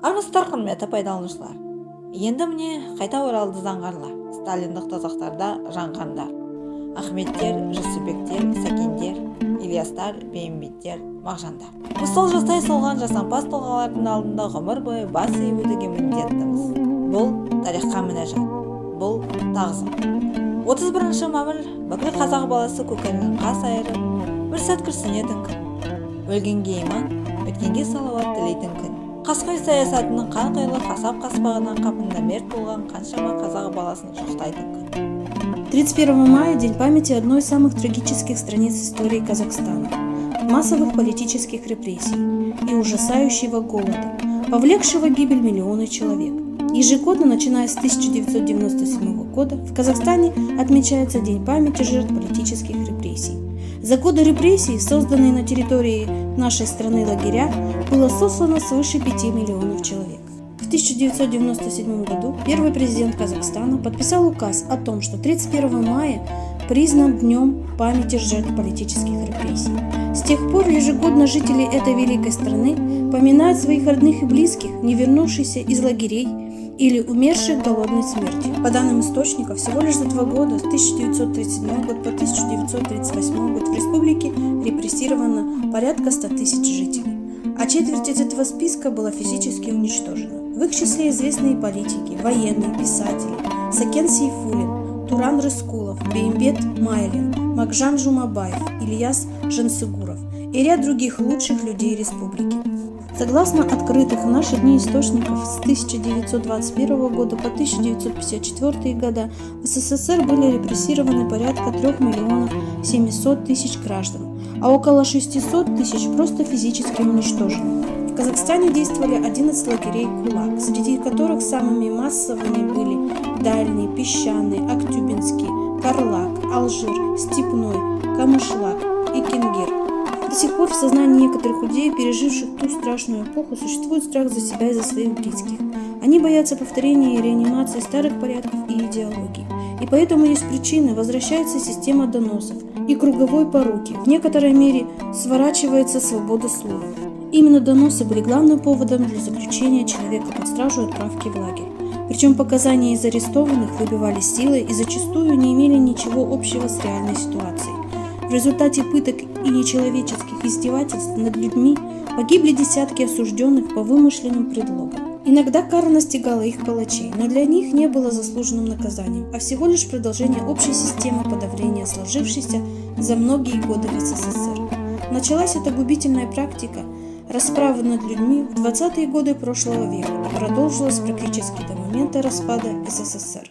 Армысыздар құрметті пайдаланушылар. Енді міне қайта оралды заңғарлар, сталиндік тозақтарда жанғандар. Ахметтер, Жүсіпбектер, Сәкендер, Ильястар, Бейімбеттер, Мағжандар. Мысал жасай солған жасампаз тұлғалардың алдында ғұмыр бойы бас иіп өтуге міндеттіміз. Бұл тарихқа мінәжат, бұл тағзым. 31 мамыр бүкіл қазақ баласы көкірегін қас айырып, бір сәт күрсінетін күн. Өлгенге иман, өткенге салауат тілейтін күн. Қасқой саясатының қанқайлы қасап-қаспағынан қапында мерт болған қаншама қазақ баласын жоқтайтын күн. 31 мая – день памяти одной из самых трагических страниц истории Казахстана – массовых политических репрессий и ужасающего голода, повлекшего гибель миллионов человек. Ежегодно, начиная с 1997 года, в Казахстане отмечается День памяти жертв политических репрессий. За годы репрессий, созданные на территории нашей страны лагеря, было сослано свыше 5 миллионов человек. В 1997 году первый президент Казахстана подписал указ о том, что 31 мая признан Днем памяти жертв политических репрессий. С тех пор ежегодно жители этой великой страны поминают своих родных и близких, не вернувшихся из лагерей или умерших голодной смертью. По данным источников, всего лишь за 2 года, с 1937 год по 1938 год, в республике репрессировано порядка 100 тысяч жителей, а четверть из этого списка была физически уничтожена. В их числе известные политики, военные, писатели: Сакен Сейфуллин, Туран Рыскулов, Бейімбет Майлин, Мағжан Жұмабаев, Ильяс Жансүгуров и ряд других лучших людей республики. Согласно открытых в наши дни источников, с 1921 года по 1954 года в СССР были репрессированы порядка 3 миллионов 700 тысяч граждан, а около 600 тысяч просто физически уничтожены. В Казахстане действовали 11 лагерей ГУЛАГ, среди которых самыми массовыми были Дальний, Песчаный, Актюбинский, Карлаг, Алжир, Степной, Камышлак и Кингир. До сих пор в сознании некоторых людей, переживших ту страшную эпоху, существует страх за себя и за своих близких. Они боятся повторения и реанимации старых порядков и идеологий. И поэтому есть причины: возвращается система доносов и круговой поруки. В некоторой мере сворачивается свобода слова. Именно доносы были главным поводом для заключения человека под стражу и отправки в лагерь. Причем показания из арестованных выбивались силой и зачастую не имели ничего общего с реальной ситуацией. В результате пыток и нечеловеческих издевательств над людьми погибли десятки осужденных по вымышленным предлогам. Иногда кара настигала их палачей, но для них не было заслуженным наказанием, а всего лишь продолжение общей системы подавления, сложившейся за многие годы в СССР. Началась эта губительная практика расправы над людьми в 20-е годы прошлого века и продолжилась практически до момента распада СССР.